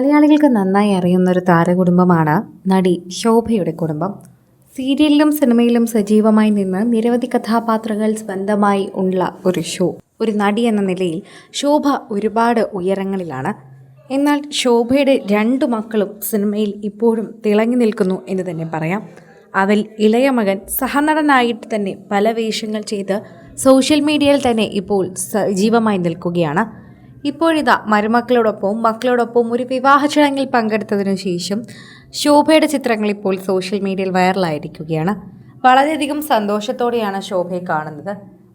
മലയാളികൾക്ക് നന്നായി അറിയുന്നൊരു താരകുടുംബമാണ് നടി ശോഭയുടെ കുടുംബം. സീരിയലിലും സിനിമയിലും സജീവമായി നിന്ന് നിരവധി കഥാപാത്രങ്ങൾ സ്വന്തമായി ഉള്ള ഒരു ഷോ. ഒരു നടി എന്ന നിലയിൽ ശോഭ ഒരുപാട് ഉയരങ്ങളിലാണ്. എന്നാൽ ശോഭയുടെ 2 മക്കളും സിനിമയിൽ ഇപ്പോഴും തിളങ്ങി നിൽക്കുന്നു എന്ന് തന്നെ പറയാം. അതിൽ ഇളയ മകൻ സഹനടനായിട്ട് തന്നെ പല വേഷങ്ങൾ ചെയ്ത് സോഷ്യൽ മീഡിയയിൽ തന്നെ ഇപ്പോൾ സജീവമായി നിൽക്കുകയാണ്. ഇപ്പോഴിതാ മക്കളോടൊപ്പം ഒരു വിവാഹ ചടങ്ങിൽ പങ്കെടുത്തതിനു ശേഷം ശോഭയുടെ ചിത്രങ്ങൾ ഇപ്പോൾ സോഷ്യൽ മീഡിയയിൽ വൈറലായിരിക്കുകയാണ്. വളരെയധികം സന്തോഷത്തോടെയാണ് ശോഭയെ കാണുന്നത്.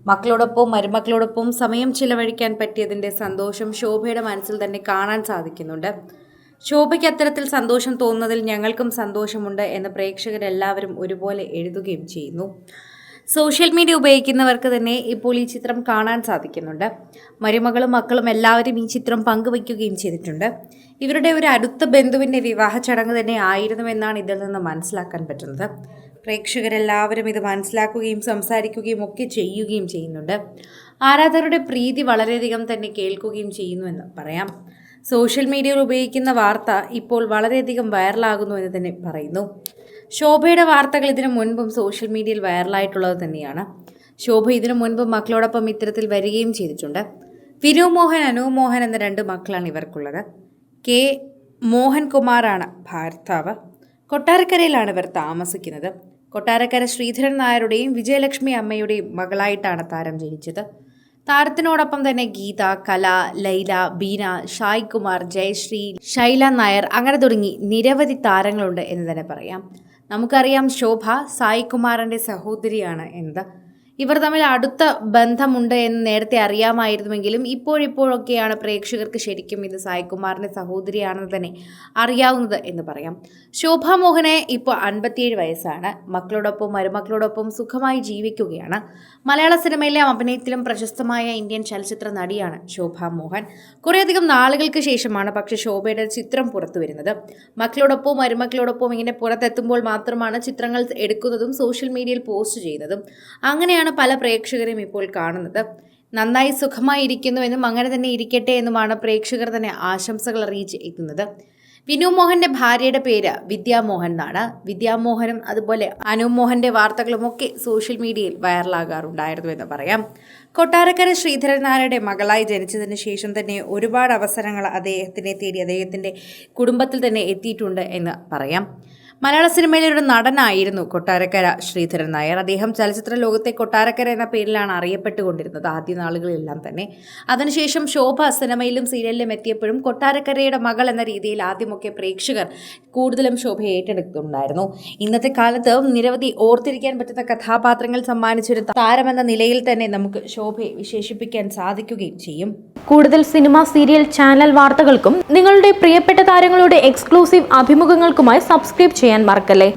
മരുമക്കളോടൊപ്പം സമയം ചിലവഴിക്കാൻ പറ്റിയതിൻ്റെ സന്തോഷം ശോഭയുടെ മനസ്സിൽ തന്നെ കാണാൻ സാധിക്കുന്നുണ്ട്. ശോഭയ്ക്ക് അത്തരത്തിൽ സന്തോഷം തോന്നുന്നതിൽ ഞങ്ങൾക്കും സന്തോഷമുണ്ട് എന്ന് പ്രേക്ഷകരെല്ലാവരും ഒരുപോലെ എഴുതുകയും ചെയ്യുന്നു. സോഷ്യൽ മീഡിയ ഉപയോഗിക്കുന്നവർക്ക് തന്നെ ഇപ്പോൾ ഈ ചിത്രം കാണാൻ സാധിക്കുന്നുണ്ട്. മക്കളും എല്ലാവരും ഈ ചിത്രം പങ്കുവയ്ക്കുകയും ചെയ്തിട്ടുണ്ട്. ഇവരുടെ ഒരു അടുത്ത ബന്ധുവിൻ്റെ വിവാഹ ചടങ്ങ് തന്നെ ആയിരുന്നുവെന്നാണ് ഇതിൽ നിന്ന് മനസ്സിലാക്കാൻ പറ്റുന്നത്. പ്രേക്ഷകരെല്ലാവരും ഇത് മനസ്സിലാക്കുകയും സംസാരിക്കുകയും ഒക്കെ ചെയ്യുകയും ചെയ്യുന്നുണ്ട്. ആരാധകരുടെ പ്രീതി വളരെയധികം തന്നെ കേൾക്കുകയും ചെയ്യുന്നുവെന്ന് പറയാം. സോഷ്യൽ മീഡിയയിൽ ഉപയോഗിക്കുന്ന വാർത്ത ഇപ്പോൾ വളരെയധികം വൈറലാകുന്നു എന്ന് തന്നെ പറയുന്നു. ശോഭയുടെ വാർത്തകൾ ഇതിനു മുൻപും സോഷ്യൽ മീഡിയയിൽ വൈറലായിട്ടുള്ളത് തന്നെയാണ്. ശോഭ ഇതിനു മുൻപും മക്കളോടൊപ്പം ഇത്തരത്തിൽ വരികയും ചെയ്തിട്ടുണ്ട്. വിനു മോഹൻ, അനു മോഹൻ എന്ന 2 മക്കളാണ് ഇവർക്കുള്ളത്. കെ മോഹൻകുമാറാണ് ഭർത്താവ്. കൊട്ടാരക്കരയിലാണ് ഇവർ താമസിക്കുന്നത്. കൊട്ടാരക്കര ശ്രീധരൻ നായരുടെയും വിജയലക്ഷ്മി അമ്മയുടെയും മകളായിട്ടാണ് താരം ജനിച്ചത്. താരത്തിനോടൊപ്പം തന്നെ ഗീത, കല, ലൈല, ബീന, ഷായ് കുമാർ, ജയശ്രീ, ശൈല നായർ അങ്ങനെ തുടങ്ങി നിരവധി താരങ്ങളുണ്ട് എന്ന് തന്നെ പറയാം. നമുക്കറിയാം ശോഭ സായ് കുമാറിൻ്റെ സഹോദരിയാണ് എന്ന്. ഇവർ തമ്മിൽ അടുത്ത ബന്ധമുണ്ട് എന്ന് നേരത്തെ അറിയാമായിരുന്നുവെങ്കിലും ഇപ്പോഴൊക്കെയാണ് പ്രേക്ഷകർക്ക് ശരിക്കും ഇത് സായ് കുമാറിൻ്റെ സഹോദരിയാണെന്ന് തന്നെ അറിയാവുന്നത് എന്ന് പറയാം. ശോഭ മോഹന് ഇപ്പോൾ 57 വയസ്സാണ്. മരുമക്കളോടൊപ്പം സുഖമായി ജീവിക്കുകയാണ്. മലയാള സിനിമയിലെ അഭിനയത്തിലും പ്രശസ്തമായ ഇന്ത്യൻ ചലച്ചിത്ര നടിയാണ് ശോഭ മോഹൻ. കുറേയധികം നാളുകൾക്ക് ശേഷമാണ് പക്ഷേ ശോഭയുടെ ചിത്രം പുറത്തു വരുന്നത്. മരുമക്കളോടൊപ്പം ഇങ്ങനെ പുറത്തെത്തുമ്പോൾ മാത്രമാണ് ചിത്രങ്ങൾ എടുക്കുന്നതും സോഷ്യൽ മീഡിയയിൽ പോസ്റ്റ് ചെയ്യുന്നതും. അങ്ങനെയാണ് പല പ്രേക്ഷകരും ഇപ്പോൾ കാണുന്നത്. നന്നായി സുഖമായി ഇരിക്കുന്നുവെന്നും അങ്ങനെ തന്നെ ഇരിക്കട്ടെ എന്നുമാണ് പ്രേക്ഷകർ തന്നെ ആശംസകൾ അറിയിച്ച് എത്തുന്നത്. വിനു മോഹന്റെ ഭാര്യയുടെ പേര് വിദ്യാമോഹൻ എന്നാണ്. വിദ്യാമോഹനും അതുപോലെ അനുമോഹന്റെ വാർത്തകളുമൊക്കെ സോഷ്യൽ മീഡിയയിൽ വൈറലാകാറുണ്ടായിരുന്നു എന്ന് പറയാം. കൊട്ടാരക്കര ശ്രീധരൻ നായരുടെ മകളായി ജനിച്ചതിന് ശേഷം തന്നെ ഒരുപാട് അവസരങ്ങൾ അദ്ദേഹത്തിനെ തേടി അദ്ദേഹത്തിൻ്റെ കുടുംബത്തിൽ തന്നെ എത്തിയിട്ടുണ്ട് എന്ന് പറയാം. മലയാള സിനിമയിലെ ഒരു നടനായിരുന്നു കൊട്ടാരക്കര ശ്രീധരൻ നായർ. അദ്ദേഹം ചലച്ചിത്ര ലോകത്തെ കൊട്ടാരക്കര എന്ന പേരിലാണ് അറിയപ്പെട്ടുകൊണ്ടിരുന്നത് ആദ്യ നാളുകളിലെല്ലാം തന്നെ. അതിനുശേഷം ശോഭ സിനിമയിലും സീരിയലിലും എത്തിയപ്പോഴും കൊട്ടാരക്കരയുടെ മകൾ എന്ന രീതിയിൽ ആദ്യമൊക്കെ പ്രേക്ഷകർ കൂടുതലും ശോഭയെ ഏറ്റെടുക്കുന്നുണ്ടായിരുന്നു. ഇന്നത്തെ കാലത്ത് നിരവധി ഓർത്തിരിക്കാൻ പറ്റുന്ന കഥാപാത്രങ്ങൾ സമ്മാനിച്ചൊരു താരമെന്ന നിലയിൽ തന്നെ നമുക്ക് ശോഭയെ വിശേഷിപ്പിക്കാൻ സാധിക്കുകയും ചെയ്യും. കൂടുതൽ സിനിമ, സീരിയൽ, ചാനൽ വാർത്തകൾക്കും നിങ്ങളുടെ പ്രിയപ്പെട്ട താരങ്ങളുടെ എക്സ്ക്ലൂസീവ് അഭിമുഖങ്ങൾക്കുമായി സബ്സ്ക്രൈബ് ചെയ്യാൻ മറക്കല്ലേ.